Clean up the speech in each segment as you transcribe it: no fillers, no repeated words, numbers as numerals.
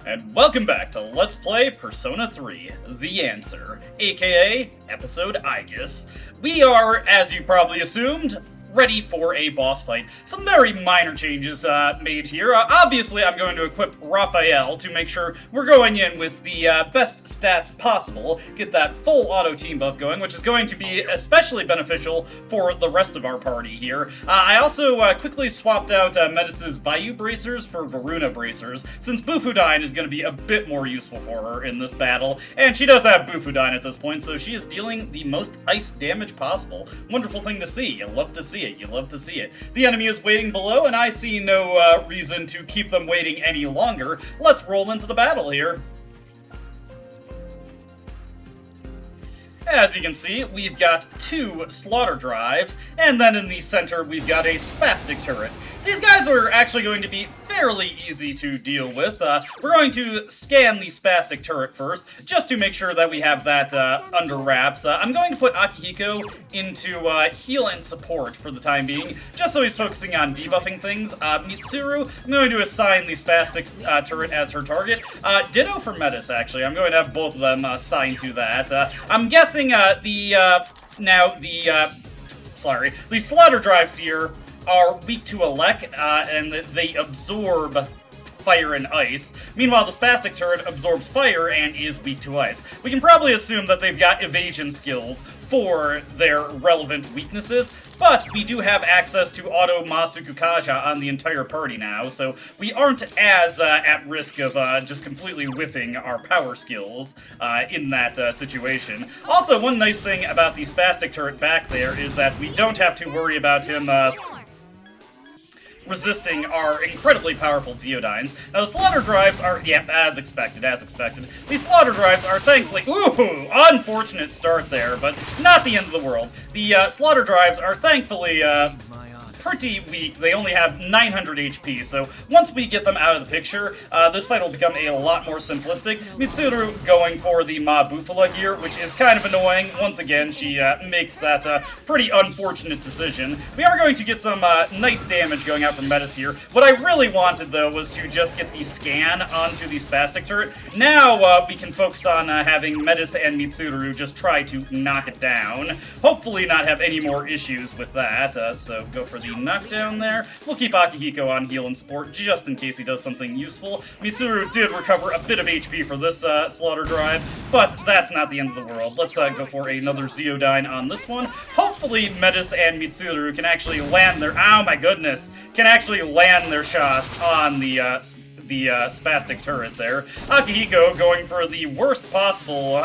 And welcome back to Let's Play Persona 3, The Answer, aka Episode I Guess. We are, as you probably assumed, ready for a boss fight. Some very minor changes made here. Obviously, I'm going to equip Raphael to make sure we're going in with the best stats possible, get that full auto team buff going, which is going to be especially beneficial for the rest of our party here. I also quickly swapped out Metis' Vayu bracers for Varuna bracers, since Bufudine is going to be a bit more useful for her in this battle, and she does have Bufudine at this point, so she is dealing the most ice damage possible. Wonderful thing to see. You love to see it. You love to see it. The enemy is waiting below, and I see no reason to keep them waiting any longer. Let's roll into the battle here. As you can see, we've got two slaughter drives, and then in the center we've got a spastic turret. These guys are actually going to be fairly easy to deal with. We're going to scan the spastic turret first, just to make sure that we have that under wraps. I'm going to put Akihiko into heal and support for the time being, just so he's focusing on debuffing things. Mitsuru, I'm going to assign the spastic turret as her target. Ditto for Metis, actually. I'm going to have both of them assigned to that. I'm guessing the slaughter drives here are weak to elect, and they absorb fire and ice. Meanwhile, the spastic turret absorbs fire and is weak to ice. We can probably assume that they've got evasion skills for their relevant weaknesses, but we do have access to auto Masuku Kaja on the entire party now, so we aren't as at risk of just completely whiffing our power skills in that situation. Also, one nice thing about the spastic turret back there is that we don't have to worry about him resisting our incredibly powerful Zeodynes. Now, the slaughter drives are, as expected. These slaughter drives are thankfully, unfortunate start there, but not the end of the world. The slaughter drives are thankfully, pretty weak. They only have 900 HP, so once we get them out of the picture, this fight will become a lot more simplistic. Mitsuru going for the Ma Bufala here, which is kind of annoying. Once again, she makes that pretty unfortunate decision. We are going to get some nice damage going out from Metis here. What I really wanted, though, was to just get the scan onto the spastic turret. Now we can focus on having Metis and Mitsuru just try to knock it down. Hopefully not have any more issues with that, so go for the knockdown there. We'll keep Akihiko on heal and support just in case he does something useful. Mitsuru did recover a bit of HP for this slaughter drive, but that's not the end of the world. Let's go for another Zeodyne on this one. Hopefully Metis and Mitsuru can actually land their shots on the spastic turret there. Akihiko going for the worst possible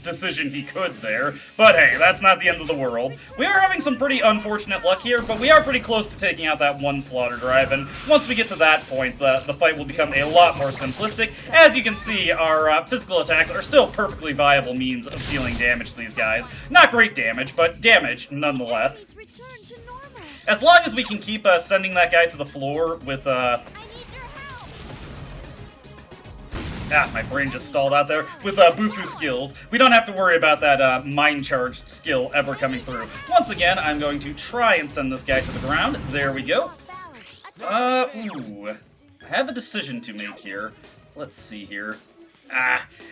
decision he could there, but hey, that's not the end of the world. We are having some pretty unfortunate luck here, but we are pretty close to taking out that one slaughter drive, and once we get to that point, the fight will become a lot more simplistic. As you can see, our physical attacks are still perfectly viable means of dealing damage to these guys. Not great damage, but damage nonetheless. As long as we can keep sending that guy to the floor with my brain just stalled out there. With Bufu skills, we don't have to worry about that Mind Charge skill ever coming through. Once again, I'm going to try and send this guy to the ground. There we go. I have a decision to make here. Let's see here.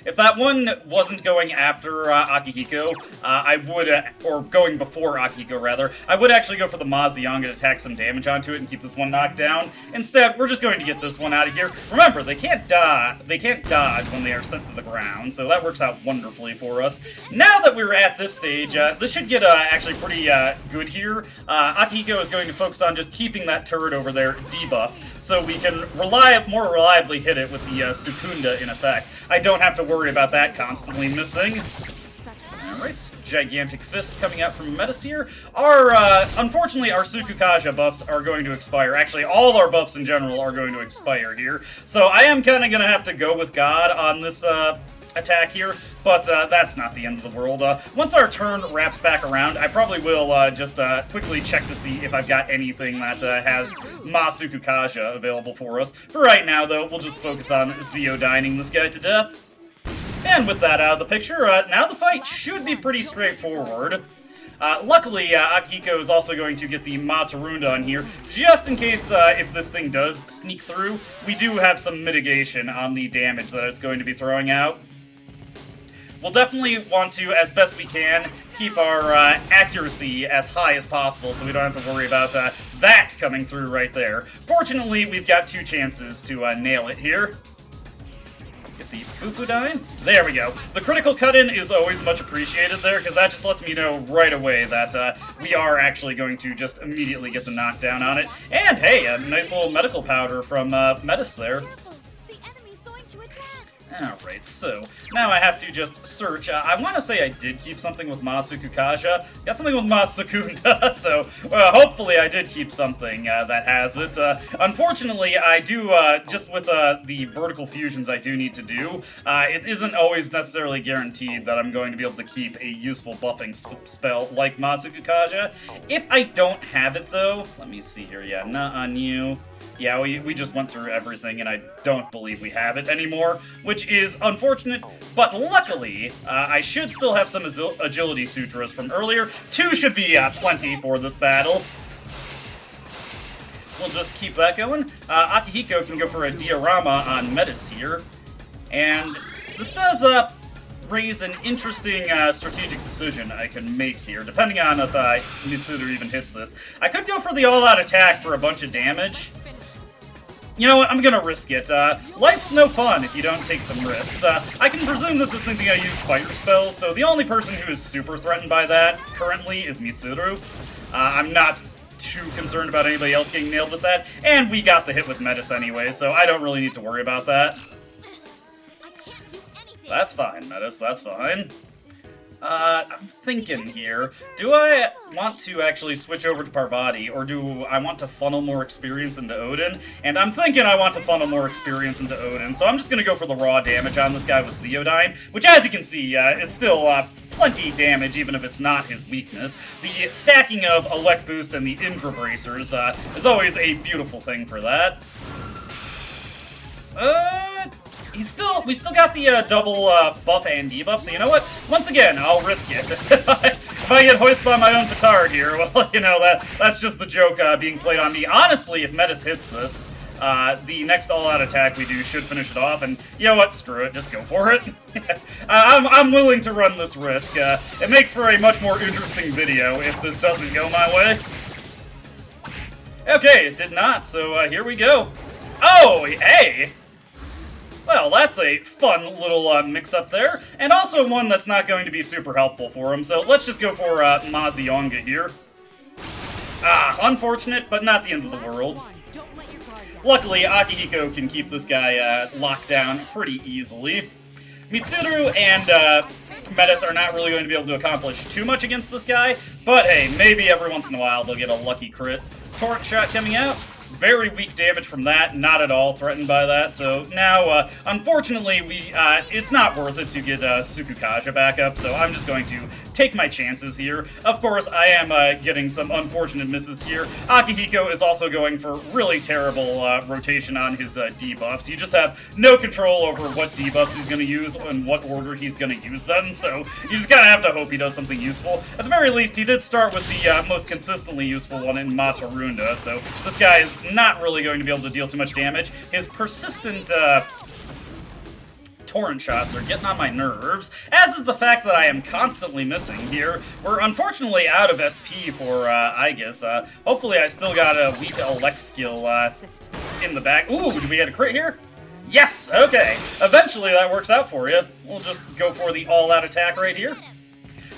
If that one wasn't going after Akihiko, I would, or going before Akihiko rather, I would actually go for the Maziang and attack some damage onto it and keep this one knocked down. Instead, we're just going to get this one out of here. Remember, they can't dodge when they are sent to the ground, so that works out wonderfully for us. Now that we're at this stage, this should get actually pretty good here. Akihiko is going to focus on just keeping that turret over there debuffed, so we can more reliably hit it with the Sukunda in effect. I don't have to worry about that constantly missing. Alright, gigantic fist coming out from Metis here. Unfortunately, our Sukukaja buffs are going to expire. Actually, all our buffs in general are going to expire here. So I am kind of going to have to go with God on this attack here, but that's not the end of the world. Once our turn wraps back around, I probably will just quickly check to see if I've got anything that has Masuku Kaja available for us. For right now, though, we'll just focus on Zeodyning this guy to death. And with that out of the picture, now the fight should be pretty straightforward. Luckily, Akihiko is also going to get the Matarunda on here, just in case if this thing does sneak through, we do have some mitigation on the damage that it's going to be throwing out. We'll definitely want to, as best we can, keep our accuracy as high as possible so we don't have to worry about that coming through right there. Fortunately, we've got 2 chances to nail it here. Get the Fufudine. There we go. The critical cut-in is always much appreciated there, because that just lets me know right away that we are actually going to just immediately get the knockdown on it. And hey, a nice little medical powder from Metis there. Alright, so now I have to just search. I want to say I did keep something with Masukukaja. Got something with Masakunda, so hopefully I did keep something that has it. Unfortunately, I do, just with the vertical fusions I do need to do, it isn't always necessarily guaranteed that I'm going to be able to keep a useful buffing spell like Masukukaja. If I don't have it, though, let me see here. Yeah, not on you. Yeah, we just went through everything, and I don't believe we have it anymore, which is unfortunate, but luckily, I should still have some agility sutras from earlier. 2 should be plenty for this battle. We'll just keep that going. Akihiko can go for a diorama on Metis here, and this does raise an interesting strategic decision I can make here, depending on if Mitsuru even hits this. I could go for the all-out attack for a bunch of damage. You know what, I'm gonna risk it. Life's no fun if you don't take some risks. I can presume that this thing's gonna use fire spells, so the only person who is super threatened by that currently is Mitsuru. I'm not too concerned about anybody else getting nailed with that, and we got the hit with Metis anyway, so I don't really need to worry about that. That's fine, Metis, that's fine. I'm thinking here, do I want to actually switch over to Parvati, or do I want to funnel more experience into Odin? And I'm thinking I want to funnel more experience into Odin, so I'm just gonna go for the raw damage on this guy with Zeodyne, which, as you can see, is still plenty damage, even if it's not his weakness. The stacking of Elect Boost and the Indra Bracers is always a beautiful thing for that. We still got the double buff and debuff, so you know what? Once again, I'll risk it. If I get hoisted by my own petard here, well, you know, that's just the joke being played on me. Honestly, if Metis hits this, the next all-out attack we do should finish it off, and you know what? Screw it, just go for it. I'm willing to run this risk. It makes for a much more interesting video if this doesn't go my way. Okay, it did not, so here we go. Oh, hey! Well, that's a fun little mix-up there, and also one that's not going to be super helpful for him, so let's just go for Mazionga here. Unfortunate, but not the end of the world. Luckily, Akihiko can keep this guy locked down pretty easily. Mitsuru and Metis are not really going to be able to accomplish too much against this guy, but hey, maybe every once in a while they'll get a lucky crit. Torrent shot coming out. Very weak damage from that, not at all threatened by that, so now, unfortunately, it's not worth it to get Sukukaja back up, so I'm just going to take my chances here. Of course, I am getting some unfortunate misses here. Akihiko is also going for really terrible rotation on his debuffs. You just have no control over what debuffs he's going to use and what order he's going to use them, so you just kind of have to hope he does something useful. At the very least, he did start with the most consistently useful one in Matarunda, so this guy is not really going to be able to deal too much damage. His persistent torrent shots are getting on my nerves, as is the fact that I am constantly missing here. We're unfortunately out of SP for Aegis. Hopefully I still got a weak elect skill in the back. Ooh, did we get a crit here? Yes! Okay. Eventually that works out for you. We'll just go for the all-out attack right here.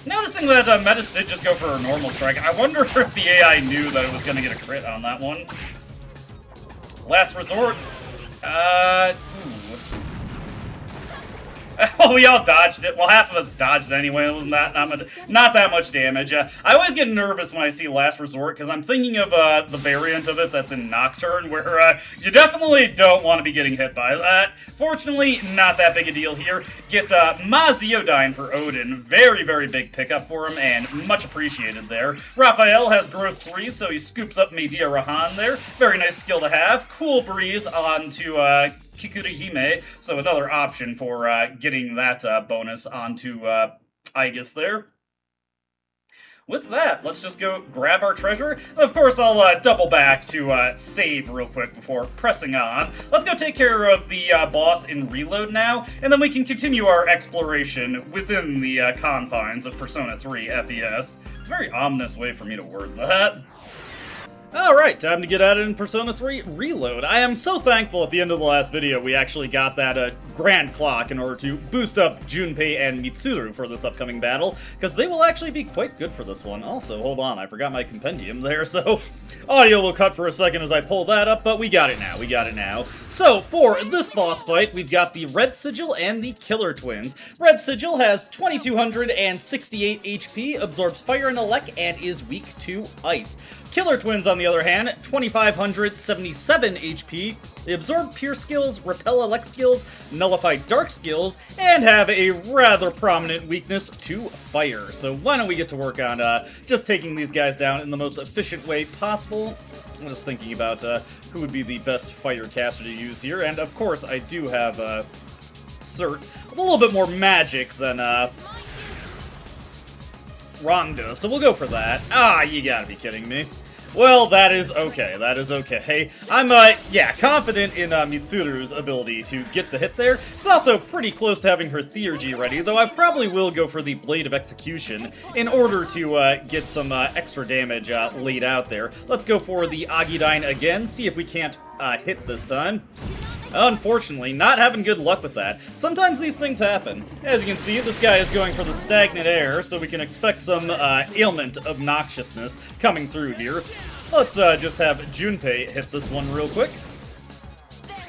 Noticing that Metis did just go for a normal strike, I wonder if the AI knew that it was going to get a crit on that one. Last resort. Oh, we all dodged it. Well, half of us dodged it anyway. It was not that much damage. I always get nervous when I see Last Resort, because I'm thinking of the variant of it that's in Nocturne, where you definitely don't want to be getting hit by that. Fortunately, not that big a deal here. Get Maziodyne for Odin. Very, very big pickup for him, and much appreciated there. Raphael has growth 3, so he scoops up Medea Rahan there. Very nice skill to have. Cool Breeze onto Kikurihime, so another option for getting that bonus onto Aegis there. with that, let's just go grab our treasure. Of course, I'll double back to save real quick before pressing on. Let's go take care of the boss in Reload now, and then we can continue our exploration within the confines of Persona 3 FES. It's a very ominous way for me to word that. Alright, time to get at it in Persona 3 Reload. I am so thankful at the end of the last video we actually got that grand clock in order to boost up Junpei and Mitsuru for this upcoming battle, because they will actually be quite good for this one. Also, hold on, I forgot my compendium there, so audio will cut for a second as I pull that up, but we got it now, So, for this boss fight, we've got the Red Sigil and the Killer Twins. Red Sigil has 2268 HP, absorbs fire and elect, and is weak to ice. Killer Twins, on the other hand, 2577 HP. They absorb Pierce skills, repel elect skills, nullify dark skills, and have a rather prominent weakness to fire. So why don't we get to work on just taking these guys down in the most efficient way possible. I'm just thinking about who would be the best fighter caster to use here, and of course I do have Cert with a little bit more magic than Rhonda, so we'll go for that. Ah, you gotta be kidding me. Well, that is okay, I'm, confident in Mitsuru's ability to get the hit there. She's also pretty close to having her Theurgy ready, though I probably will go for the Blade of Execution in order to get some extra damage laid out there. Let's go for the Agidyne again, see if we can't hit this time. Unfortunately, not having good luck with that. Sometimes these things happen. As you can see, this guy is going for the stagnant air, so we can expect some ailment obnoxiousness coming through here. Let's just have Junpei hit this one real quick.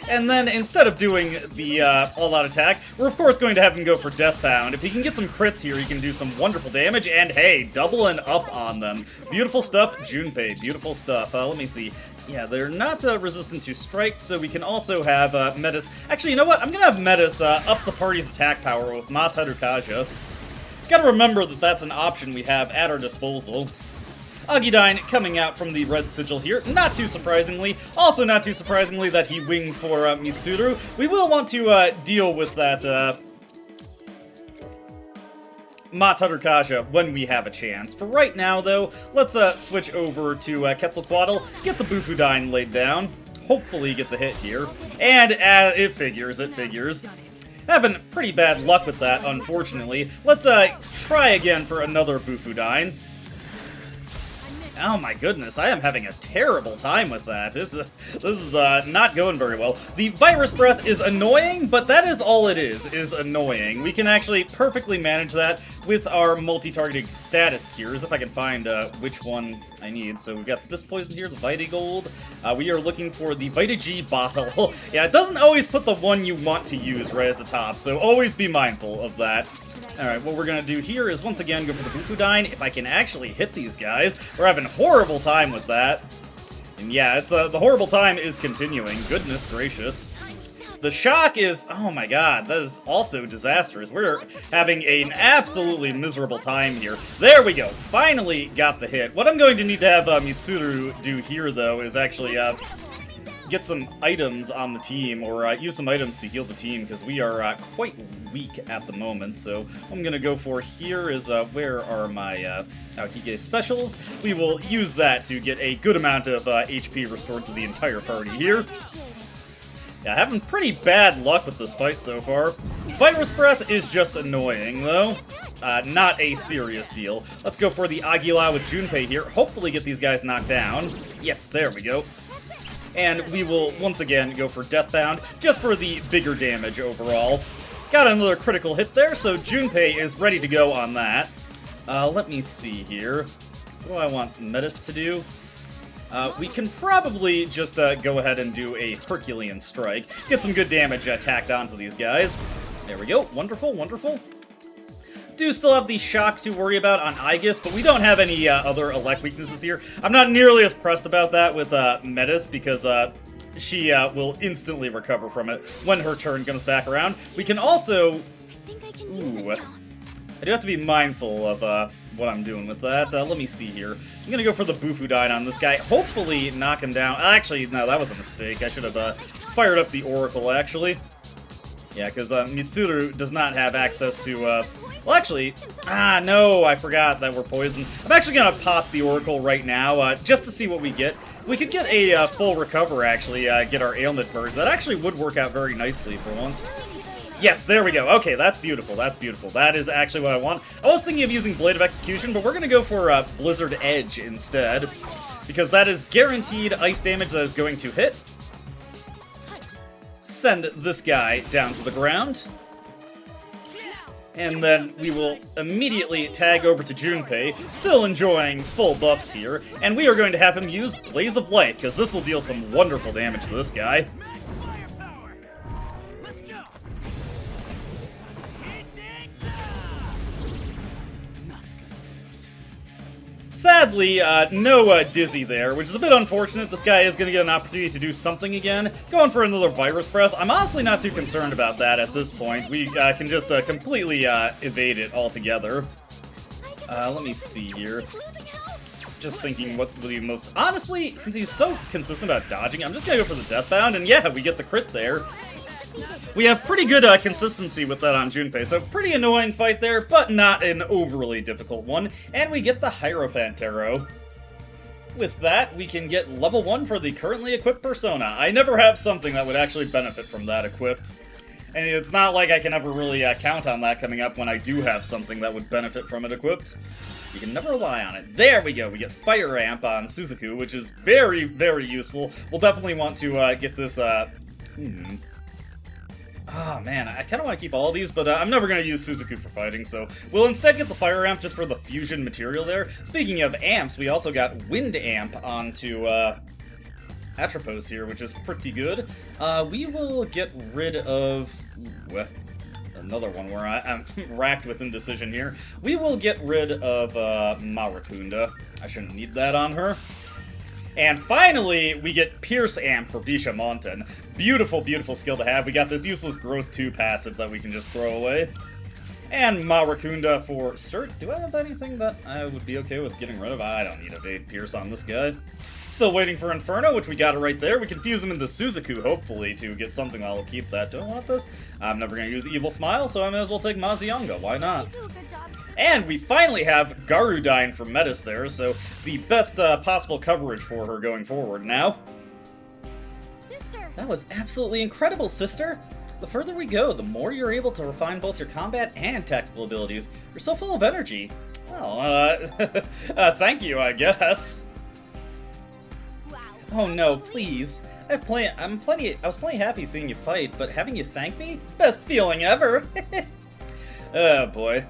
And then, instead of doing the all-out attack, we're of course going to have him go for Deathbound. If he can get some crits here, he can do some wonderful damage, and hey, doubling up on them. Beautiful stuff, Junpei, beautiful stuff. Let me see. Yeah, they're not resistant to strike, so we can also have Metis. Actually, you know what? I'm gonna have Metis up the party's attack power with Matarukaja. Gotta remember that that's an option we have at our disposal. Agidyne coming out from the Red Sigil here, not too surprisingly. Also not too surprisingly that he wings for Mitsuru. We will want to deal with that Matarukaja when we have a chance. For right now, though, let's switch over to Quetzalcoatl, get the Bufudyne laid down, hopefully get the hit here, and it figures. Having pretty bad luck with that, unfortunately. Let's try again for another Bufudyne. Oh my goodness, I am having a terrible time with that. This is not going very well. The Virus Breath is annoying, but that is all it is annoying. We can actually perfectly manage that with our multi-targeting status cures, if I can find which one I need. So we've got this poison here, the Vita Gold. We are looking for the Vita G bottle. Yeah, it doesn't always put the one you want to use right at the top, so always be mindful of that. Alright, what we're gonna do here is once again go for the Bufudyne. If I can actually hit these guys, we're having a horrible time with that. And yeah, it's the horrible time is continuing. Goodness gracious. The shock is, oh my god, that is also disastrous. We're having an absolutely miserable time here. There we go, finally got the hit. What I'm going to need to have Mitsuru do here, though, is actually get some items on the team, or use some items to heal the team, because we are quite weak at the moment. So what I'm going to go for here is, where are my Aokige specials? We will use that to get a good amount of HP restored to the entire party here. Yeah, having pretty bad luck with this fight so far. Virus Breath is just annoying, though. Not a serious deal. Let's go for the Aguila with Junpei here. Hopefully get these guys knocked down. Yes, there we go. And we will once again go for Deathbound, just for the bigger damage overall. Got another critical hit there, so Junpei is ready to go on that. Let me see here. What do I want Metis to do? We can probably just go ahead and do a Herculean Strike. Get some good damage tacked onto these guys. There we go. Wonderful, wonderful. Do still have the shock to worry about on Aegis, but we don't have any other elect weaknesses here. I'm not nearly as pressed about that with Metis, because she will instantly recover from it when her turn comes back around. We can also... Ooh, I do have to be mindful of what I'm doing with that. Let me see here. I'm gonna go for the Bufudyne on this guy. Hopefully knock him down. Actually, no, that was a mistake. I should have fired up the Oracle, actually. Yeah, because Mitsuru does not have access to Well, actually, no, I forgot that we're poisoned. I'm actually gonna pop the Oracle right now, just to see what we get. We could get a full recover, actually, get our ailment burst. That actually would work out very nicely for once. Yes, there we go. Okay, that's beautiful, that's beautiful. That is actually what I want. I was thinking of using Blade of Execution, but we're gonna go for Blizzard Edge instead, because that is guaranteed ice damage that is going to hit. Send this guy down to the ground. And then we will immediately tag over to Junpei, still enjoying full buffs here, and we are going to have him use Blaze of Light, because this will deal some wonderful damage to this guy. Sadly, no Dizzy there, which is a bit unfortunate. This guy is going to get an opportunity to do something again. Going for another Virus Breath. I'm honestly not too concerned about that at this point. We can just completely evade it altogether. Let me see here. Just thinking what's the most... Honestly, since he's so consistent about dodging, I'm just going to go for the Deathbound, and yeah, we get the crit there. We have pretty good consistency with that on Junpei, so pretty annoying fight there, but not an overly difficult one. And we get the Hierophant Tarot. With that, we can get level 1 for the currently equipped persona. I never have something that would actually benefit from that equipped. And it's not like I can ever really count on that coming up when I do have something that would benefit from it equipped. You can never rely on it. There we go, we get Fire Amp on Suzaku, which is very, very useful. We'll definitely want to get this, Oh man, I kind of want to keep all of these, but I'm never going to use Suzaku for fighting, so we'll instead get the Fire Amp just for the fusion material there. Speaking of amps, we also got Wind Amp onto Atropos here, which is pretty good. We will get rid of... another one where I'm racked with indecision here. We will get rid of Marakunda. I shouldn't need that on her. And finally, we get Pierce Amp for Bishamonten. Beautiful, beautiful skill to have. We got this useless Growth 2 passive that we can just throw away. And Marakunda for Cert. Do I have anything that I would be okay with getting rid of? I don't need Evade Pierce on this guy. Still waiting for Inferno, which we got it right there. We can fuse him into Suzaku, hopefully, to get something that'll keep that. Do I want this? I'm never going to use Evil Smile, so I may as well take Mazionga. Why not? And we finally have Garudine for Metis there, so the best possible coverage for her going forward now. Sister. That was absolutely incredible, sister! The further we go, the more you're able to refine both your combat and tactical abilities. You're so full of energy. Well, thank you, I guess. Wow. Oh no, please. I was plenty happy seeing you fight, but having you thank me? Best feeling ever! Oh boy,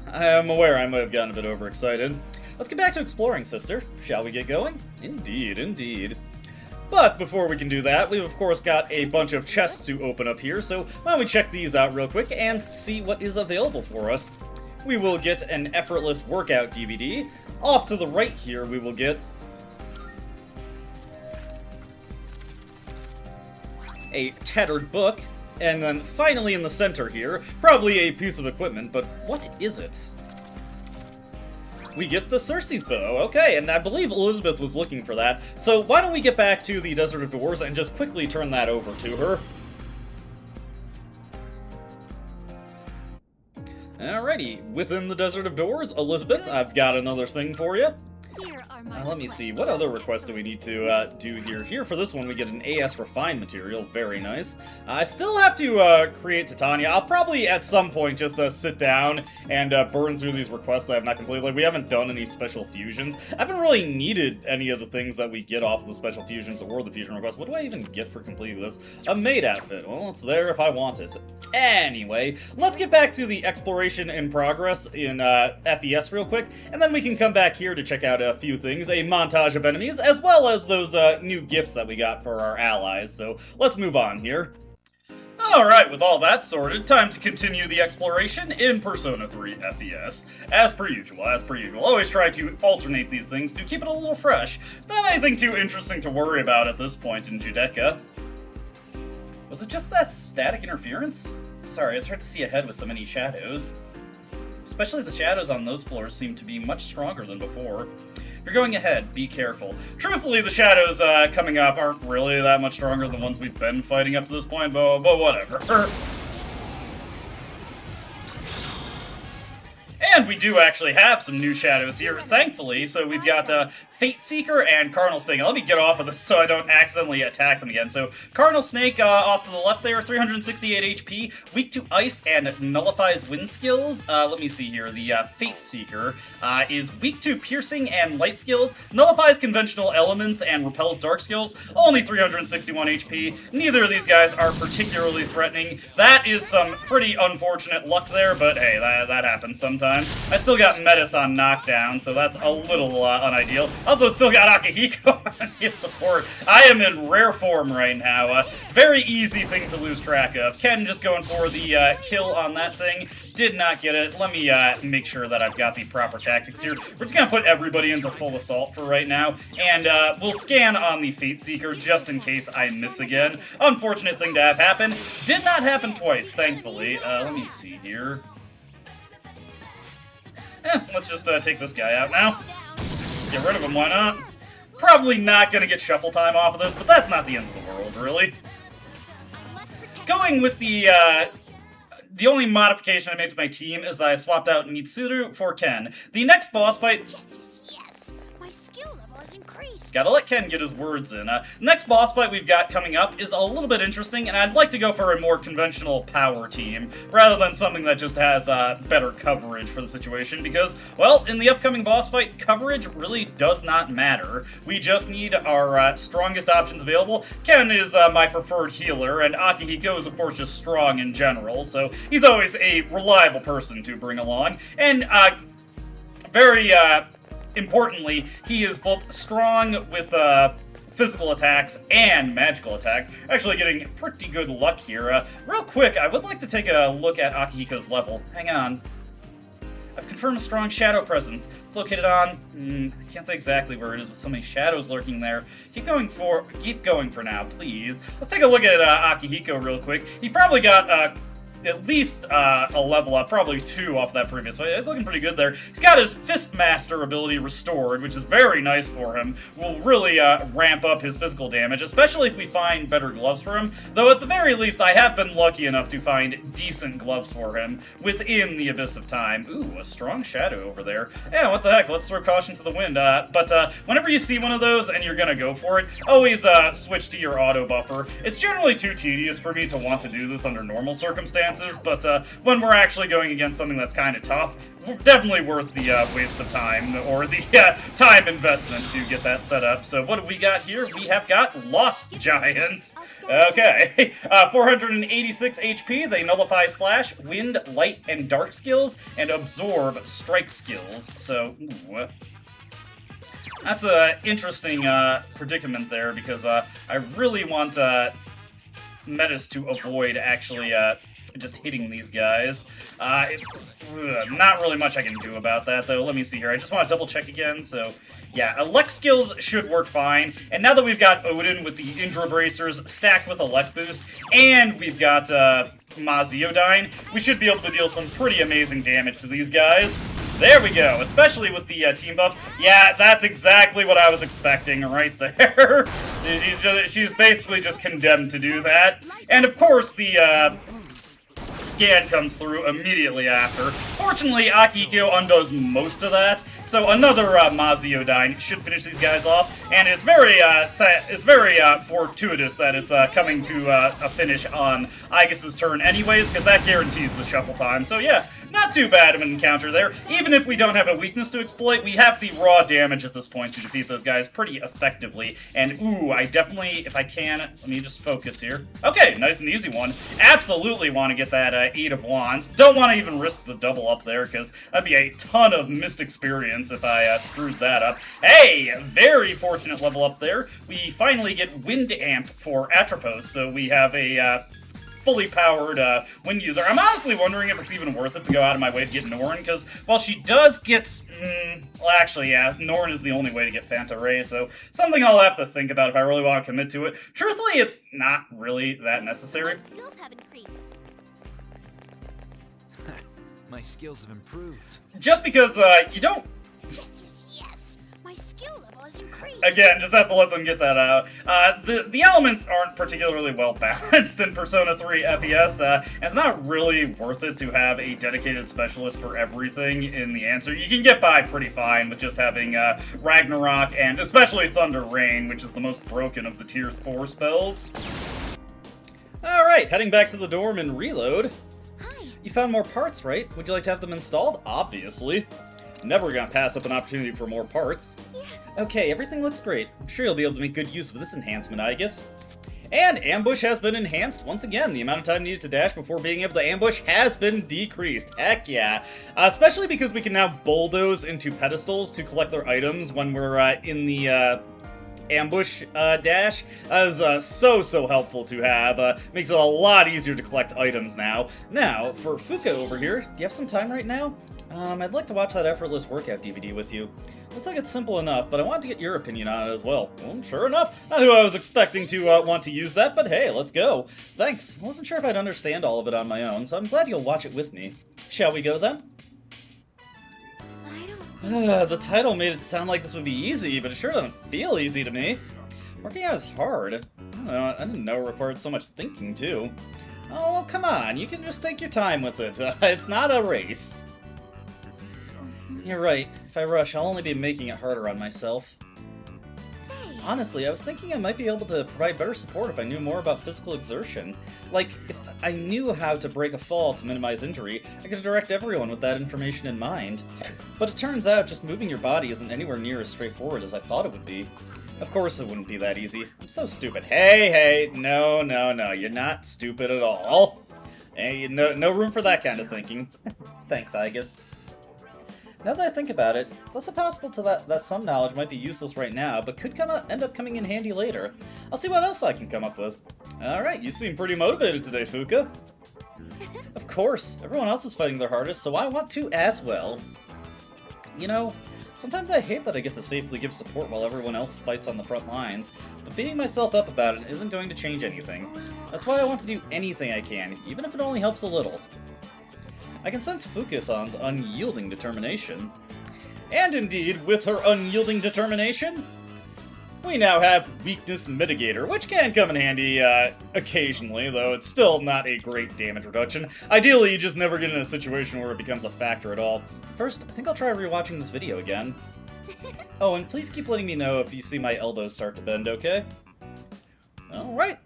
I am aware I might have gotten a bit overexcited. Let's get back to exploring, sister. Shall we get going? Indeed, indeed. But before we can do that, we've of course got a bunch of chests to open up here, so why don't we check these out real quick and see what is available for us. We will get an Effortless Workout DVD. Off to the right here, we will get a tattered book. And then finally in the center here, probably a piece of equipment, but what is it? We get the Cersei's bow, okay, and I believe Elizabeth was looking for that, so why don't we get back to the Desert of Doors and just quickly turn that over to her. Alrighty, within the Desert of Doors, Elizabeth, I've got another thing for you. Here are my Let me see, what other requests do we need to do here? Here for this one, we get an AS Refined material, very nice. I still have to create Titania. I'll probably at some point just sit down and burn through these requests that I have not completed. Like, we haven't done any special fusions. I haven't really needed any of the things that we get off of the special fusions or the fusion requests. What do I even get for completing this? A maid outfit. Well, it's there if I want it. Anyway, let's get back to the exploration in progress in FES real quick, and then we can come back here to check out a few things, a montage of enemies, as well as those new gifts that we got for our allies. So let's move on here. Alright, with all that sorted, time to continue the exploration in Persona 3 FES. As per usual, always try to alternate these things to keep it a little fresh. It's not anything too interesting to worry about at this point in Judecca. Was it just that static interference? Sorry, it's hard to see ahead with so many shadows. Especially the shadows on those floors seem to be much stronger than before. If you're going ahead, be careful. Truthfully, the shadows coming up aren't really that much stronger than the ones we've been fighting up to this point, but whatever. And we do actually have some new shadows here, thankfully. So we've got Fate Seeker and Cardinal Snake. Let me get off of this so I don't accidentally attack them again. So Cardinal Snake off to the left there, 368 HP, weak to ice and nullifies wind skills. Let me see here. The Fate Seeker is weak to piercing and light skills, nullifies conventional elements and repels dark skills. Only 361 HP. Neither of these guys are particularly threatening. That is some pretty unfortunate luck there, but hey, that happens sometimes. I still got Metis on knockdown, so that's a little unideal. Also, still got Akihiko on his support. I am in rare form right now. Very easy thing to lose track of. Ken just going for the kill on that thing. Did not get it. Let me make sure that I've got the proper tactics here. We're just going to put everybody into full assault for right now, and we'll scan on the Fate Seeker just in case I miss again. Unfortunate thing to have happen. Did not happen twice, thankfully. Let me see here. Let's just take this guy out now. Get rid of him, why not? Probably not going to get shuffle time off of this, but that's not the end of the world, really. Going with the only modification I made to my team is that I swapped out Mitsuru for Ken. The next boss fight... Yes. My skill level has increased. Gotta let Ken get his words in. Next boss fight we've got coming up is a little bit interesting, and I'd like to go for a more conventional power team, rather than something that just has better coverage for the situation, because, well, in the upcoming boss fight, coverage really does not matter. We just need our strongest options available. Ken is my preferred healer, and Akihiko is, of course, just strong in general, so he's always a reliable person to bring along, and very importantly, he is both strong with physical attacks and magical attacks. Actually getting pretty good luck here. Real quick, I would like to take a look at Akihiko's level. Hang on. I've confirmed a strong shadow presence. It's located on... I can't say exactly where it is with so many shadows lurking there. Keep going for now, please. Let's take a look at Akihiko real quick. He probably got... at least a level up, probably 2 off that previous fight. It's looking pretty good there. He's got his Fistmaster ability restored, which is very nice for him. Will really ramp up his physical damage, especially if we find better gloves for him. Though at the very least, I have been lucky enough to find decent gloves for him within the Abyss of Time. Ooh, a strong shadow over there. Yeah, what the heck, let's throw caution to the wind. But whenever you see one of those and you're gonna go for it, always switch to your auto buffer. It's generally too tedious for me to want to do this under normal circumstances, but when we're actually going against something that's kind of tough, definitely worth the waste of time, or the time investment to get that set up. So what have we got here? We have got Lost Giants. Okay, 486 HP. They nullify Slash, Wind, Light, and Dark skills, and absorb Strike skills. So, ooh. That's an interesting predicament there, because I really want Metis to avoid actually just hitting these guys. Not really much I can do about that, though. Let me see here. I just want to double check again, so... Yeah, Elect skills should work fine, and now that we've got Odin with the Indra Bracers stacked with Elect boost, and we've got Maziodyne, we should be able to deal some pretty amazing damage to these guys. There we go, especially with the team buff. Yeah, that's exactly what I was expecting right there. She's basically just condemned to do that. And of course, the scan comes through immediately after. Fortunately, Akihiko undoes most of that, so another Maziodyne should finish these guys off, and it's very fortuitous that it's coming to a finish on Aegis's turn anyways, because that guarantees the shuffle time. So yeah, not too bad of an encounter there. Even if we don't have a weakness to exploit, we have the raw damage at this point to defeat those guys pretty effectively. And ooh, I definitely, if I can, let me just focus here. Okay, nice and easy one. Absolutely want to get that 8 of Wands. Don't want to even risk the double up there, because that'd be a ton of missed experience if I screwed that up. Hey, very fortunate level up there. We finally get Wind Amp for Atropos, so we have a fully powered wind user. I'm honestly wondering if it's even worth it to go out of my way to get Norn, because while she does get... well, actually, yeah, Norn is the only way to get Phanta Ray, so something I'll have to think about if I really want to commit to it. Truthfully, it's not really that necessary. My skills have increased. My skills have improved. Just because, you don't... Yes. My skill level has increased. Again, just have to let them get that out. The elements aren't particularly well balanced in Persona 3 FES, and it's not really worth it to have a dedicated specialist for everything in the answer. You can get by pretty fine with just having Ragnarok and especially Thunder Rain, which is the most broken of the Tier 4 spells. Alright, heading back to the dorm and reload. Hi. You found more parts, right? Would you like to have them installed? Obviously. Never gonna pass up an opportunity for more parts. Yes. Okay, everything looks great. I'm sure you'll be able to make good use of this enhancement, I guess. And ambush has been enhanced once again. The amount of time needed to dash before being able to ambush has been decreased. Heck yeah. Especially because we can now bulldoze into pedestals to collect their items when we're in the ambush dash. That is so helpful to have. Makes it a lot easier to collect items now. Now, for Fuka over here, do you have some time right now? I'd like to watch that effortless workout DVD with you. Looks like it's simple enough, but I wanted to get your opinion on it as well. Well, sure enough, not who I was expecting to want to use that, but hey, let's go. Thanks. I wasn't sure if I'd understand all of it on my own, so I'm glad you'll watch it with me. Shall we go then? I don't think so. The title made it sound like this would be easy, but it sure doesn't feel easy to me. Working out is hard. I don't know, I didn't know it required so much thinking, too. Oh, well, come on, you can just take your time with it. It's not a race. You're right. If I rush, I'll only be making it harder on myself. Say. Honestly, I was thinking I might be able to provide better support if I knew more about physical exertion. Like, if I knew how to break a fall to minimize injury, I could direct everyone with that information in mind. But it turns out just moving your body isn't anywhere near as straightforward as I thought it would be. Of course it wouldn't be that easy. I'm so stupid. Hey, no, you're not stupid at all. Hey, no room for that kind of thinking. Thanks, Igus. Now that I think about it, it's also possible that some knowledge might be useless right now, but could end up coming in handy later. I'll see what else I can come up with. Alright, you seem pretty motivated today, Fuka. Of course, everyone else is fighting their hardest, so I want to as well. You know, sometimes I hate that I get to safely give support while everyone else fights on the front lines, but beating myself up about it isn't going to change anything. That's why I want to do anything I can, even if it only helps a little. I can sense Fuka-san's unyielding determination. And indeed, with her unyielding determination, we now have Weakness Mitigator, which can come in handy occasionally, though it's still not a great damage reduction. Ideally, you just never get in a situation where it becomes a factor at all. First, I think I'll try rewatching this video again. Oh, and please keep letting me know if you see my elbows start to bend, okay? Alright.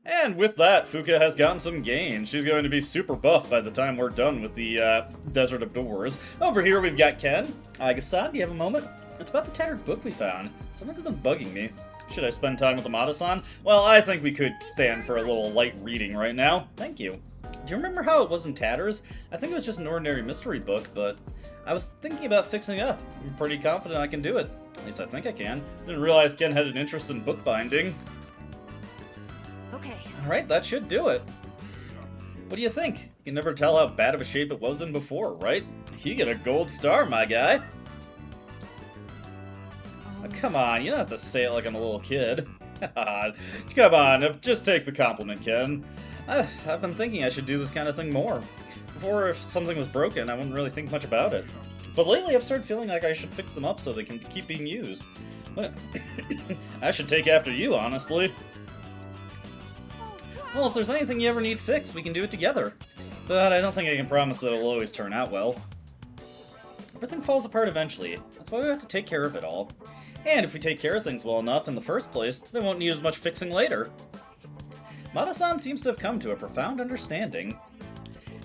And with that, Fuka has gotten some gains. She's going to be super buff by the time we're done with the Desert of Doors. Over here, we've got Ken. Igus-san, do you have a moment? It's about the tattered book we found. Something's been bugging me. Should I spend time with Amada-san? Well, I think we could stand for a little light reading right now. Thank you. Do you remember how it was in tatters? I think it was just an ordinary mystery book, but I was thinking about fixing it up. I'm pretty confident I can do it. At least I think I can. Didn't realize Ken had an interest in bookbinding. Okay. Alright, that should do it. What do you think? You can never tell how bad of a shape it was in before, right? You get a gold star, my guy. Oh, come on, you don't have to say it like I'm a little kid. Come on, just take the compliment, Ken. I've been thinking I should do this kind of thing more. Before, if something was broken, I wouldn't really think much about it. But lately, I've started feeling like I should fix them up so they can keep being used. I should take after you, honestly. Well, if there's anything you ever need fixed, we can do it together. But I don't think I can promise that it'll always turn out well. Everything falls apart eventually. That's why we have to take care of it all. And if we take care of things well enough in the first place, they won't need as much fixing later. Mada-san seems to have come to a profound understanding.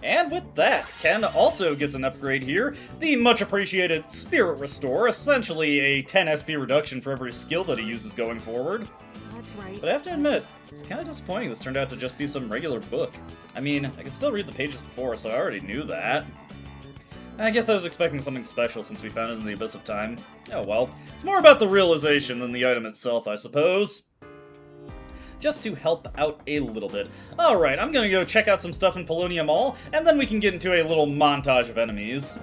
And with that, Ken also gets an upgrade here. The much appreciated Spirit Restore, essentially a 10 SP reduction for every skill that he uses going forward. That's right. But I have to admit, it's kind of disappointing this turned out to just be some regular book. I mean, I could still read the pages before, so I already knew that. I guess I was expecting something special since we found it in the Abyss of Time. Oh well, it's more about the realization than the item itself, I suppose. Just to help out a little bit. Alright, I'm gonna go check out some stuff in Polonium Mall, and then we can get into a little montage of enemies.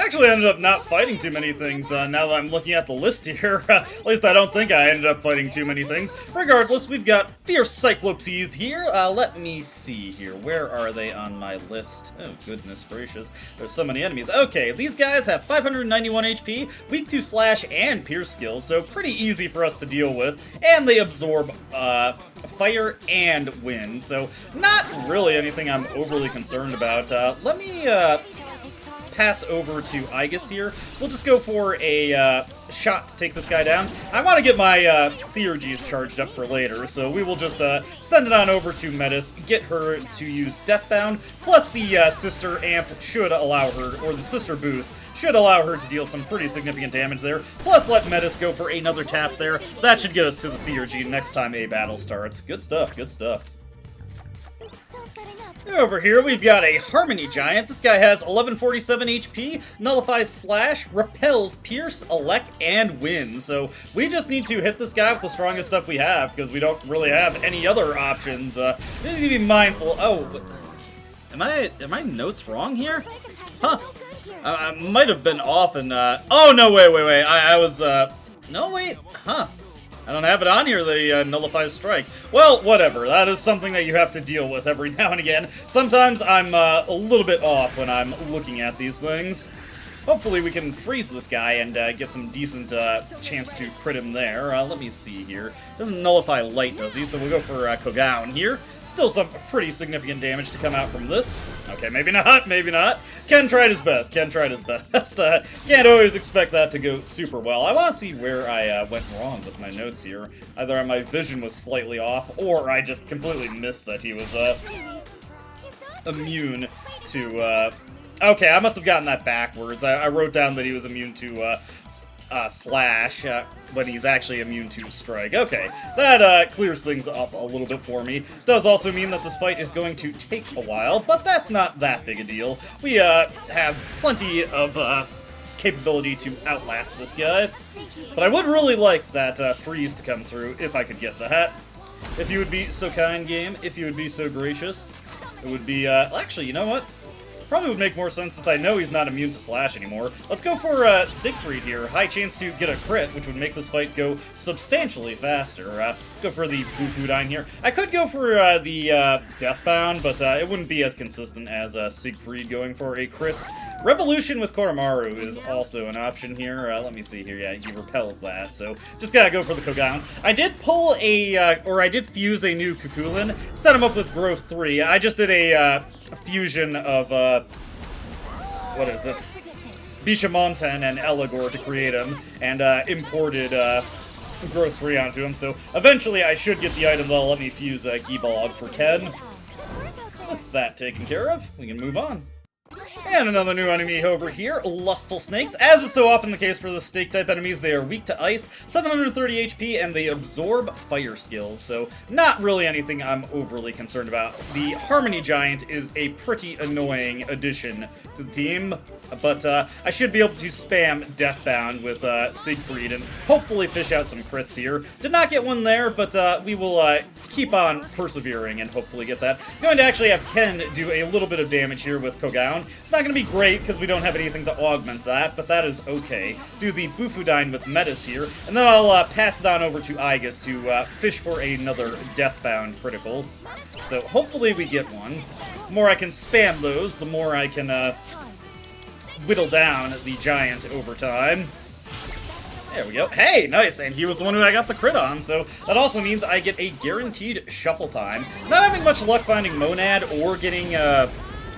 actually ended up not fighting too many things now that I'm looking at the list here. At least I don't think I ended up fighting too many things. Regardless, we've got Fierce Cyclopses here. Let me see here. Where are they on my list? Oh, goodness gracious. There's so many enemies. Okay, these guys have 591 HP, weak to slash and pierce skills, so pretty easy for us to deal with. And they absorb fire and wind, so not really anything I'm overly concerned about. Let me pass over to Aegis here. We'll just go for a shot to take this guy down. I want to get my Theurgies charged up for later, so we will just send it on over to Metis, get her to use Deathbound, plus the sister amp should allow her, or the sister boost, should allow her to deal some pretty significant damage there, plus let Metis go for another tap there. That should get us to the Theurgy next time a battle starts. Good stuff, good stuff. Over here, we've got a Harmony Giant. This guy has 1147 HP, nullifies Slash, repels Pierce, Elect, and Wind. So we just need to hit this guy with the strongest stuff we have, because we don't really have any other options. We need to be mindful. Oh, am I notes wrong here? Huh. I might have been off and, oh, no, wait. I was, no, wait, huh. I don't have it on here, the nullifies strike. Well, whatever. That is something that you have to deal with every now and again. Sometimes I'm a little bit off when I'm looking at these things. Hopefully we can freeze this guy and get some decent chance to crit him there. Let me see here. Doesn't nullify light, does he? So we'll go for Kogaon here. Still some pretty significant damage to come out from this. Okay, maybe not, maybe not. Ken tried his best, Ken tried his best. Can't always expect that to go super well. I want to see where I went wrong with my notes here. Either my vision was slightly off, or I just completely missed that he was immune to... Okay, I must have gotten that backwards. I wrote down that he was immune to Slash when he's actually immune to Strike. Okay, that clears things up a little bit for me. Does also mean that this fight is going to take a while, but that's not that big a deal. We have plenty of capability to outlast this guy. But I would really like that freeze to come through if I could get that. If you would be so kind, game. If you would be so gracious. It would be, actually, you know what? Probably would make more sense since I know he's not immune to Slash anymore. Let's go for Siegfried here. High chance to get a crit, which would make this fight go substantially faster. Go for the Bufudyne here. I could go for the Deathbound, but it wouldn't be as consistent as Siegfried going for a crit. Revolution with Koromaru is also an option here. Let me see here. Yeah, he repels that, so just gotta go for the Kogans. I did pull a, or I did fuse a new Kukulin, set him up with Growth 3. I just did a fusion of, what is it? Bishamonten and Eligor to create him, and imported Growth 3 onto him, so eventually I should get the item that'll let me fuse Gibalog for Ken. With that taken care of, we can move on. And another new enemy over here, Lustful Snakes. As is so often the case for the snake-type enemies, they are weak to ice, 730 HP, and they absorb fire skills, so not really anything I'm overly concerned about. The Harmony Giant is a pretty annoying addition to the team, but I should be able to spam Deathbound with Siegfried and hopefully fish out some crits here. Did not get one there, but we will keep on persevering and hopefully get that. I'm going to actually have Ken do a little bit of damage here with Kogaon. It's not going to be great because we don't have anything to augment that, but that is okay. Do the Bufudyne with Metis here, and then I'll pass it on over to Aegis to fish for another Deathbound critical. So hopefully we get one. The more I can spam those, the more I can whittle down the giant over time. There we go. Hey, nice, and he was the one who I got the crit on, so that also means I get a guaranteed shuffle time. Not having much luck finding Monad or getting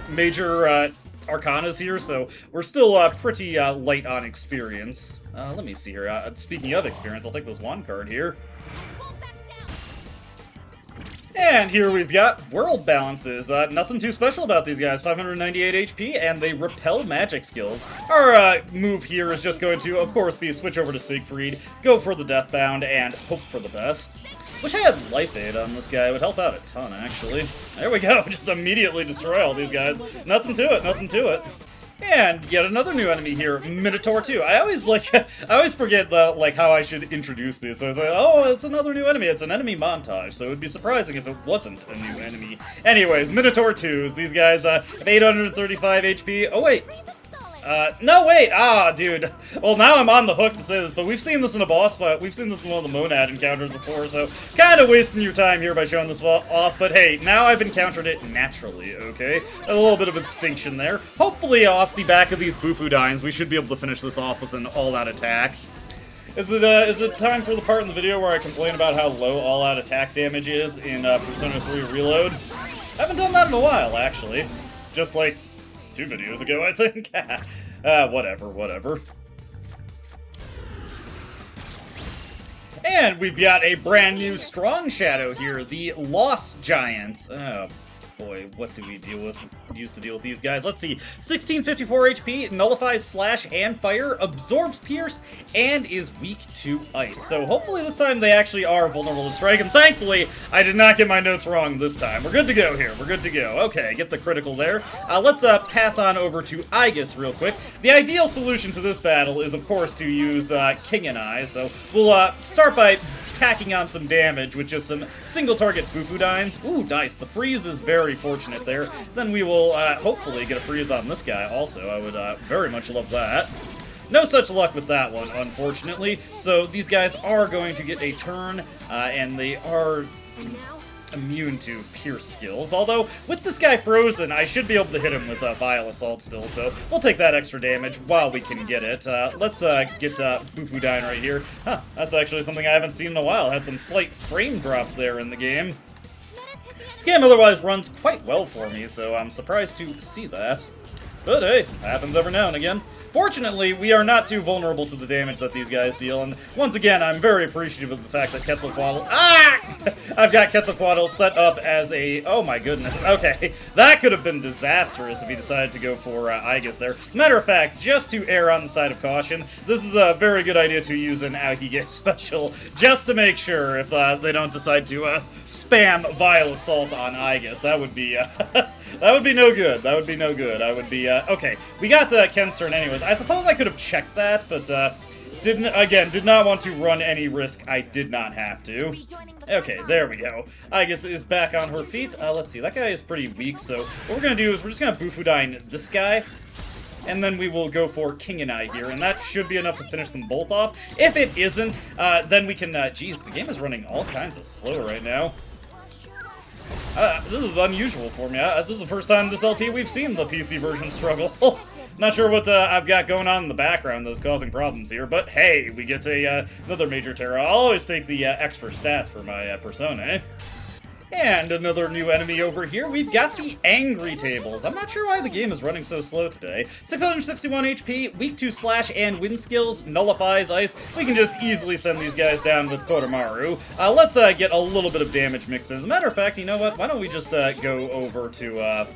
major Arcanas here, so we're still pretty light on experience. Let me see here. Speaking of experience, I'll take this one card here. And here we've got World Balances. Nothing too special about these guys. 598 HP, and they repel magic skills. Our move here is just going to, of course, be switch over to Siegfried, go for the Deathbound, and hope for the best. Wish I had Life Aid on this guy. It would help out a ton, actually. There we go. Just immediately destroy all these guys. Nothing to it, nothing to it. And yet another new enemy here, Minotaur 2. I always forget how I should introduce these. So I was like, oh, it's another new enemy. It's an enemy montage. So it would be surprising if it wasn't a new enemy. Anyways, Minotaur 2s. These guys have 835 HP. Oh wait. No, wait! Ah, dude. Well, now I'm on the hook to say this, but we've seen this in a boss fight. We've seen this in one of the Monad encounters before, so kind of wasting your time here by showing this off. But hey, now I've encountered it naturally, okay? A little bit of a distinction there. Hopefully, off the back of these Bufudines, we should be able to finish this off with an all-out attack. Is it time for the part in the video where I complain about how low all-out attack damage is in Persona 3 Reload? I haven't done that in a while, actually. Just like 2 videos ago, I think. Whatever. And we've got a brand new strong shadow here, the Lost Giant. Oh boy, what do we use to deal with these guys? Let's see. 1654 HP, nullifies slash and fire, absorbs pierce, and is weak to ice. So hopefully this time they actually are vulnerable to strike, and thankfully I did not get my notes wrong this time. We're good to go here. We're good to go. Okay, get the critical there. Let's pass on over to Aegis real quick. The ideal solution to this battle is, of course, to use King and I. So we'll start by tacking on some damage with just some single target Bufudines. Ooh, nice. The freeze is very fortunate there. Then we will hopefully get a freeze on this guy also. I would very much love that. No such luck with that one, unfortunately. So these guys are going to get a turn, and they are immune to pierce skills. Although, with this guy frozen, I should be able to hit him with Vile Assault still, so we'll take that extra damage while we can get it. Let's get Bufudine right here. Huh, that's actually something I haven't seen in a while. Had some slight frame drops there in the game. This game otherwise runs quite well for me, so I'm surprised to see that. But hey, happens every now and again. Fortunately, we are not too vulnerable to the damage that these guys deal, and once again, I'm very appreciative of the fact that Quetzalcoatl— I've got Quetzalcoatl set up as a— oh my goodness, okay. That could have been disastrous if he decided to go for Aegis there. Matter of fact, just to err on the side of caution, this is a very good idea to use an Aokige special, just to make sure if they don't decide to spam Vile Assault on Aegis. That would be, that would be no good. That would be no good. I would be, okay. We got Ken's turn anyways. I suppose I could have checked that, but did not want to run any risk. I did not have to. Okay, there we go. Aegis is back on her feet. Let's see, that guy is pretty weak, so what we're gonna do is we're just gonna Bufudine this guy, and then we will go for King and I here, and that should be enough to finish them both off. If it isn't, then we can, geez, the game is running all kinds of slow right now. This is unusual for me. This is the first time this LP we've seen the PC version struggle. Not sure what I've got going on in the background that's causing problems here, but hey, we get another major terror. I'll always take the extra stats for my Persona, eh? And another new enemy over here. We've got the Angry Tables. I'm not sure why the game is running so slow today. 661 HP, weak to slash and wind skills, nullifies ice. We can just easily send these guys down with Kotamaru. Let's get a little bit of damage mixed in. As a matter of fact, you know what? Why don't we just go over to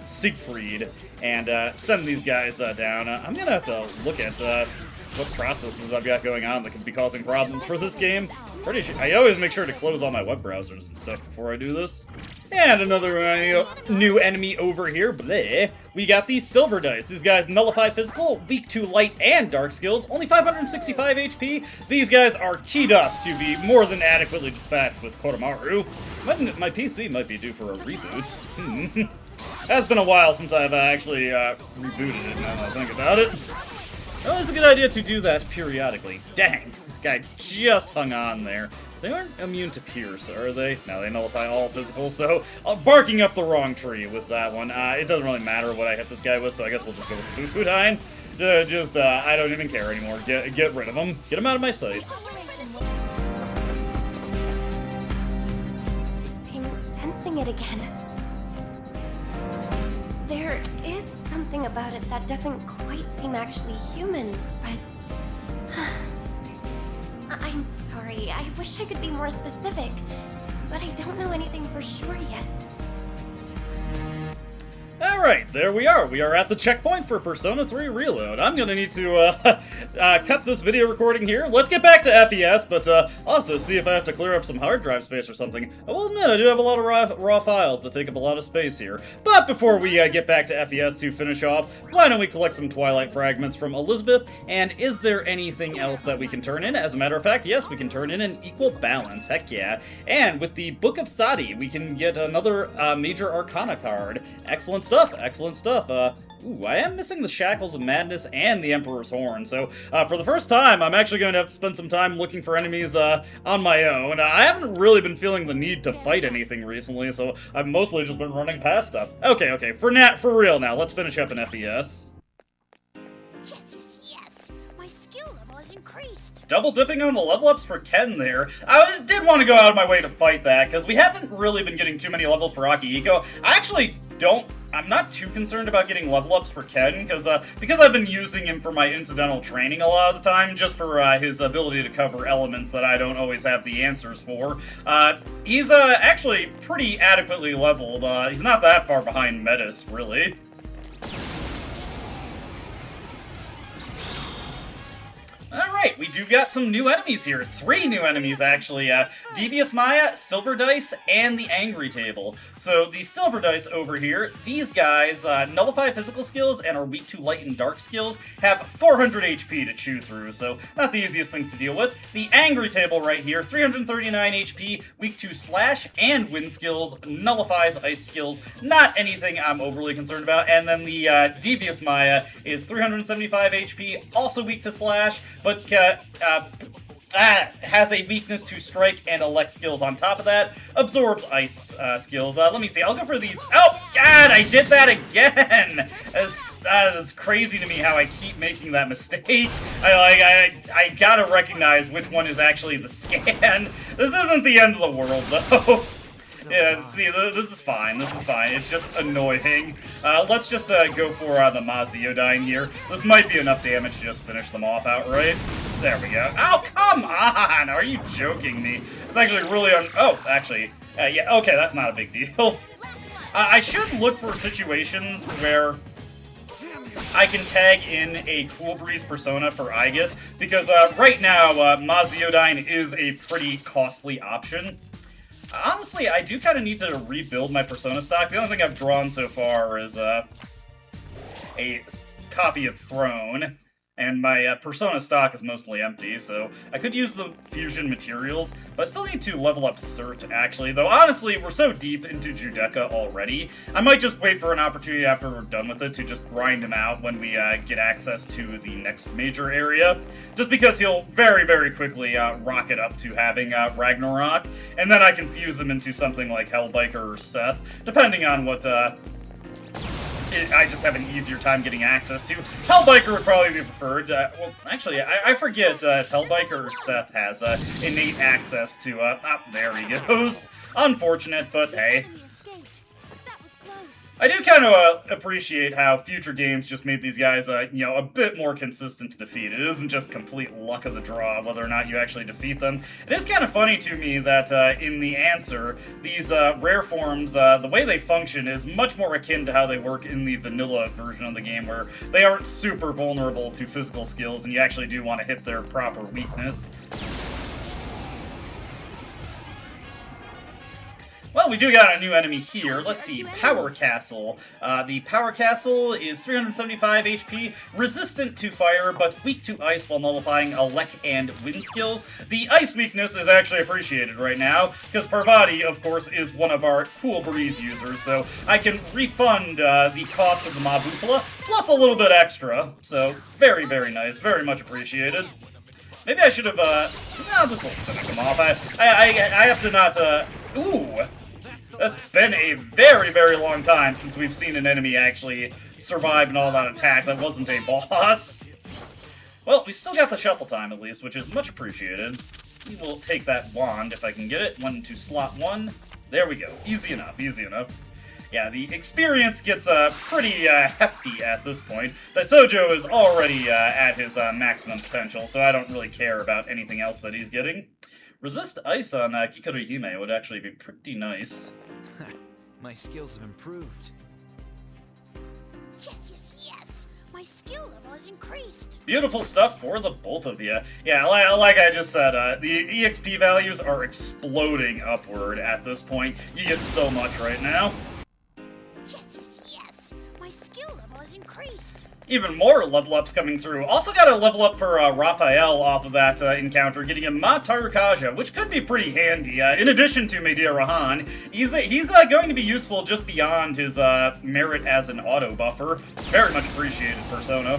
Siegfried and send these guys down. I'm gonna have to look at what processes I've got going on that could be causing problems for this game. Pretty sure I always make sure to close all my web browsers and stuff before I do this. And another new enemy over here. Bleh. We got these Silver Dice. These guys nullify physical, weak to light and dark skills, only 565 HP. These guys are teed up to be more than adequately dispatched with Kotamaru. My PC might be due for a reboot. Has been a while since I've actually rebooted it, now that I think about it. Oh, it's a good idea to do that periodically. Dang, this guy just hung on there. They aren't immune to pierce, are they? No, they nullify all physical, so barking up the wrong tree with that one. It doesn't really matter what I hit this guy with, so I guess we'll just go with Bufudine. I don't even care anymore. Get rid of him. Get him out of my sight. I'm sensing it again. There is something about it that doesn't quite seem actually human, but... I'm sorry, I wish I could be more specific, but I don't know anything for sure yet. Alright, there we are. We are at the checkpoint for Persona 3 Reload. I'm gonna need to cut this video recording here. Let's get back to FES, but I'll have to see if I have to clear up some hard drive space or something. I will admit, I do have a lot of raw files that take up a lot of space here. But before we get back to FES to finish off, why don't we collect some Twilight fragments from Elizabeth? And is there anything else that we can turn in? As a matter of fact, yes, we can turn in an equal balance. Heck yeah. And with the Book of Sadi, we can get another major Arcana card. Excellent stuff. excellent stuff. Ooh, I am missing the Shackles of Madness and the Emperor's Horn, so for the first time, I'm actually going to have to spend some time looking for enemies on my own. I haven't really been feeling the need to fight anything recently, so I've mostly just been running past stuff. Okay, for real now, let's finish up an FES. Yes. My skill level has increased. Double dipping on the level ups for Ken there. I did want to go out of my way to fight that, because we haven't really been getting too many levels for Akihiko. I'm not too concerned about getting level ups for Ken, because I've been using him for my incidental training a lot of the time, just for his ability to cover elements that I don't always have the answers for. He's actually pretty adequately leveled. He's not that far behind Metis, really. Alright, we do got some new enemies here. 3 new enemies, actually. Devious Maya, Silver Dice, and the Angry Table. So, the Silver Dice over here, these guys nullify physical skills and are weak to light and dark skills, have 400 HP to chew through, so not the easiest things to deal with. The Angry Table right here, 339 HP, weak to slash and wind skills, nullifies ice skills, not anything I'm overly concerned about. And then the Devious Maya is 375 HP, also weak to slash, but has a weakness to strike and elect skills on top of that. Absorbs ice skills. Let me see. I'll go for these. Oh, God, I did that again! It's crazy to me how I keep making that mistake. I gotta recognize which one is actually the scan. This isn't the end of the world, though. Yeah, see, this is fine. It's just annoying. Let's just go for the Maziodyne here. This might be enough damage to just finish them off outright. There we go. Oh, come on! Are you joking me? It's actually really yeah, okay, that's not a big deal. I should look for situations where I can tag in a Cool Breeze persona for Aegis, because right now, Maziodyne is a pretty costly option. Honestly, I do kind of need to rebuild my persona stock. The only thing I've drawn so far is a copy of Throne, and my persona stock is mostly empty, so I could use the fusion materials, but I still need to level up Cert, actually, though honestly, we're so deep into Judecca already, I might just wait for an opportunity after we're done with it to just grind him out when we get access to the next major area, just because he'll very, very quickly rocket up to having Ragnarok, and then I can fuse him into something like Hellbiker or Seth, depending on what I just have an easier time getting access to. Hellbiker would probably be preferred. Well, actually, I forget if Hellbiker or Seth has innate access to, there he goes. Unfortunate, but hey. I do kind of appreciate how future games just made these guys, a bit more consistent to defeat. It isn't just complete luck of the draw whether or not you actually defeat them. It is kind of funny to me that in the answer, these rare forms, the way they function is much more akin to how they work in the vanilla version of the game, where they aren't super vulnerable to physical skills, and you actually do want to hit their proper weakness. Well, we do got a new enemy here. Let's see, Power Castle. The Power Castle is 375 HP, resistant to fire, but weak to ice while nullifying elec and wind skills. The ice weakness is actually appreciated right now, because Parvati, of course, is one of our Cool Breeze users, so I can refund the cost of the Mabufala, plus a little bit extra. So, very, very nice, very much appreciated. Maybe I should have, no, this will finish them off. I have to not, ooh! That's been a very, very long time since we've seen an enemy actually survive an all-out attack that wasn't a boss. Well, we still got the shuffle time, at least, which is much appreciated. We will take that wand if I can get it. Went into slot 1. There we go. Easy enough, easy enough. Yeah, the experience gets pretty hefty at this point. Sojo is already at his maximum potential, so I don't really care about anything else that he's getting. Resist ice on Kikaru Hime would actually be pretty nice. My skills have improved. Yes. My skill level has increased. Beautiful stuff for the both of you. Yeah, like I just said, the EXP values are exploding upward at this point. You get so much right now. Yes. My skill level has increased. even more level ups coming through. Also got a level up for Raphael off of that encounter, getting a Matarukaja, which could be pretty handy. In addition to Medea Rahan, he's going to be useful just beyond his merit as an auto buffer. Very much appreciated, Persona.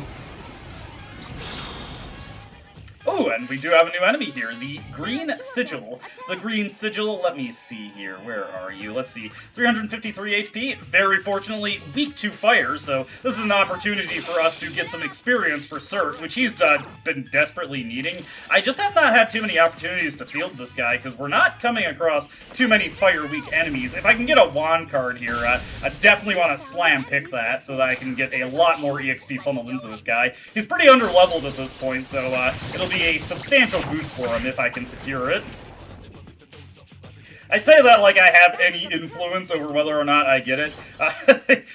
Oh, and we do have a new enemy here, the Green Sigil. The Green Sigil, let me see here, where are you? Let's see, 353 HP, very fortunately weak to fire, so this is an opportunity for us to get some experience for Cert, which he's been desperately needing. I just have not had too many opportunities to field this guy, because we're not coming across too many fire-weak enemies. If I can get a wand card here, I definitely want to slam pick that, so that I can get a lot more EXP funneled into this guy. He's pretty under-leveled at this point, so it'll be a substantial boost for him if I can secure it. I say that like I have any influence over whether or not I get it.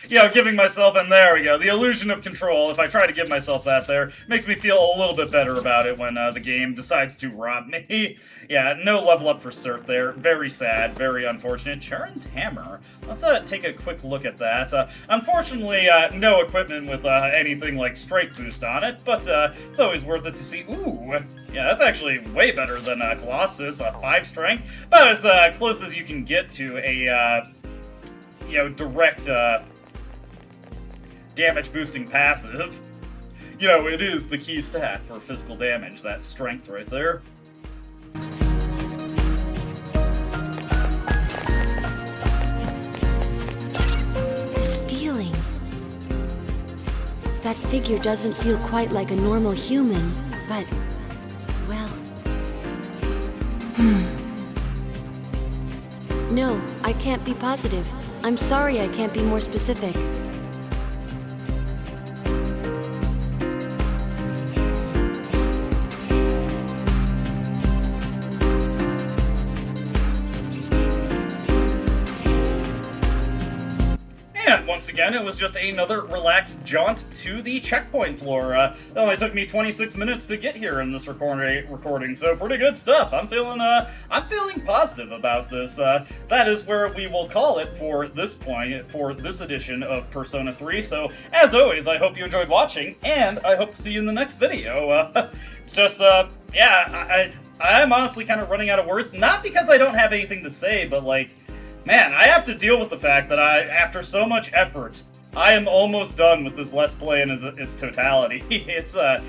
You know, giving myself, and there we go, the illusion of control, if I try to give myself that there, makes me feel a little bit better about it when the game decides to rob me. Yeah, no level up for Cert there. Very sad, very unfortunate. Charon's Hammer. Let's take a quick look at that. Unfortunately, no equipment with anything like Strike Boost on it, but it's always worth it to see. Ooh, yeah, that's actually way better than Colossus, 5 strength. About as close as you can get to a, you know, direct damage boosting passive. You know, it is the key stat for physical damage, that strength right there. This feeling. That figure doesn't feel quite like a normal human, but, well... No, I can't be positive. I'm sorry I can't be more specific. And once again, it was just another relaxed jaunt to the checkpoint floor. It only took me 26 minutes to get here in this recording, so pretty good stuff. I'm feeling positive about this. That is where we will call it for this point, for this edition of Persona 3. So, as always, I hope you enjoyed watching, and I hope to see you in the next video. Yeah, I'm honestly kind of running out of words. Not because I don't have anything to say, but like, man, I have to deal with the fact that after so much effort, I am almost done with this Let's Play in its totality. It's a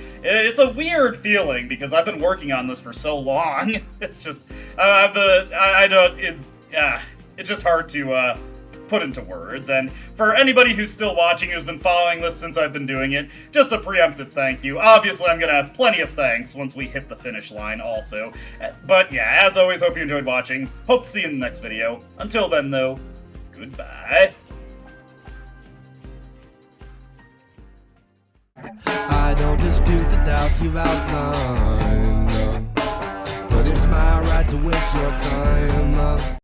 weird feeling because I've been working on this for so long. It's just, it's just hard to put into words. And for anybody who's still watching, who's been following this since I've been doing it, just a preemptive thank you. Obviously, I'm gonna have plenty of thanks once we hit the finish line also. But yeah, as always, hope you enjoyed watching. Hope to see you in the next video. Until then, though, goodbye. I don't dispute the doubts you've outlined, but it's my right to waste your time.